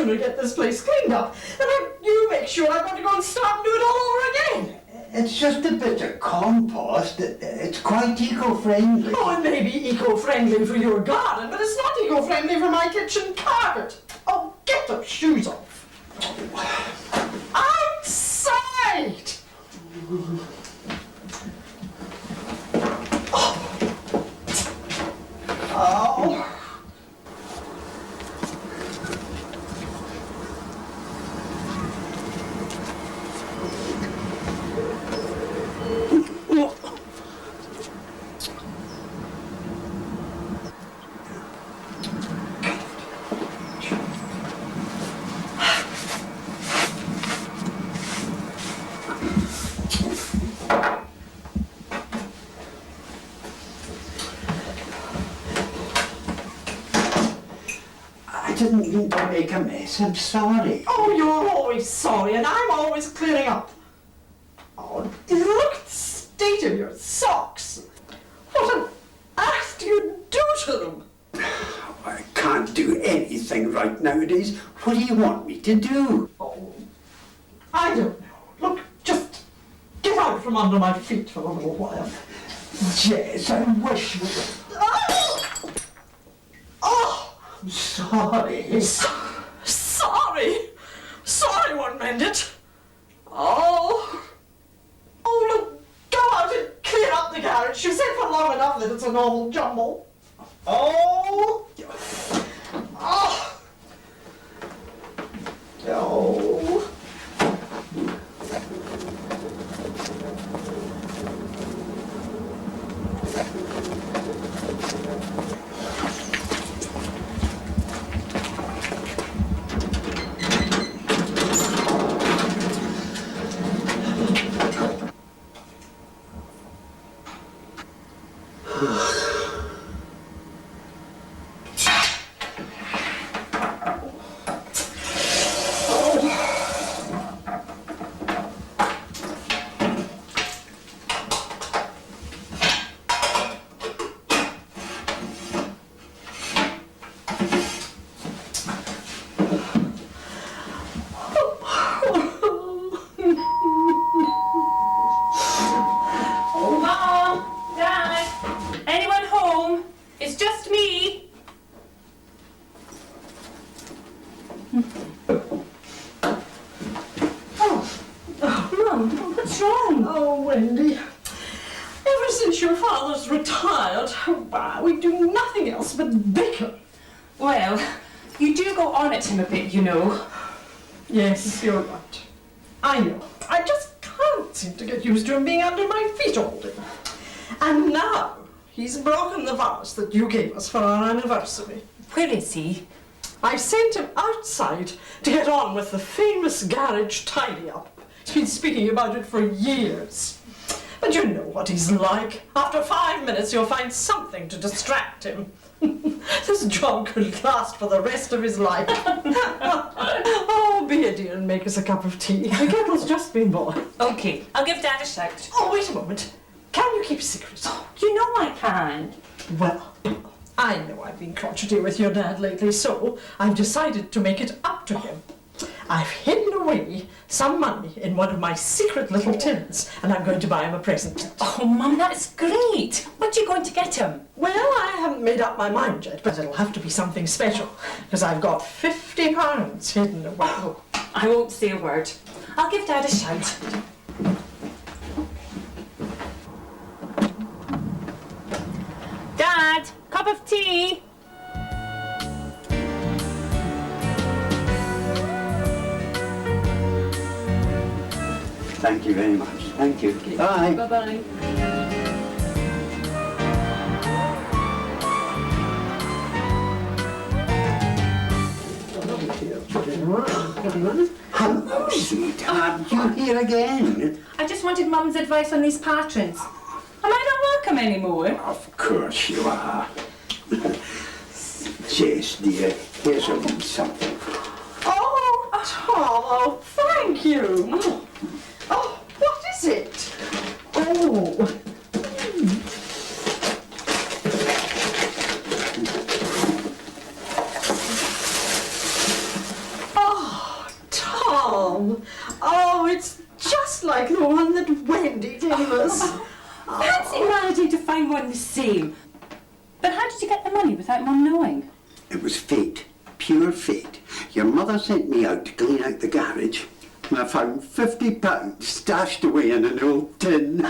Get this place cleaned up, and you make sure I'm going to go and start and do it all over again. It's just a bit of compost. It's quite eco-friendly. Oh, it may be eco-friendly for your garden, but it's not eco-friendly for my kitchen carpet. Oh, get those shoes off. Outside! Oh. I didn't mean to make a mess. I'm sorry. Oh, you're always sorry, and I'm always clearing up. Oh, look at the state of your socks. What on earth do you do to them? I can't do anything right nowadays. What do you want me to do? Oh, I don't know. Look, just get out from under my feet for a little while. Yes, I wish we were. Oh! Oh! I'm sorry. Sorry? Sorry won't mend it. Oh. Oh, look, go out and clear up the garage. You've said for long enough that it's a normal jumble. Oh. Oh. Oh. What's wrong? Oh, Wendy. Ever since your father's retired, we do nothing else but bicker. Well, you do go on at him a bit, you know. Yes, you're right. I know. I just can't seem to get used to him being under my feet all day. And now he's broken the vase that you gave us for our anniversary. Where is he? I sent him outside to get on with the famous garage tidy-up. He's been speaking about it for years. But you know what he's like. After 5 minutes, you'll find something to distract him. This job could last for the rest of his life. Oh, be a dear and make us a cup of tea. The kettle's just been boiled. Okay, I'll give Dad a shout. Oh, wait a moment. Can you keep secrets? You know I can. Well, I know I've been crotchety with your dad lately, so I've decided to make it up to him. I've hidden away some money in one of my secret little tins, and I'm going to buy him a present. Oh, Mum, that's great. What are you going to get him? Well, I haven't made up my mind yet, but it'll have to be something special, because I've got £50 hidden away. Oh, I won't say a word. I'll give Dad a shout. Dad, cup of tea. Thank you very much. Thank you. Bye. Bye-bye. Hello, sweetheart. You here again? I just wanted Mum's advice on these patrons. Am I not welcome anymore? Of course you are. Jess, dear, here's a little something. Oh, Tom, oh, thank you. Oh, what is it? Oh. Oh, Tom. Oh, it's just like the one that Wendy gave us. Fancy managing to find one the same. But how did you get the money without Mum knowing? It was fate. Pure fate. Your mother sent me out to clean out the garage, and I found £50 stashed away in an old tin.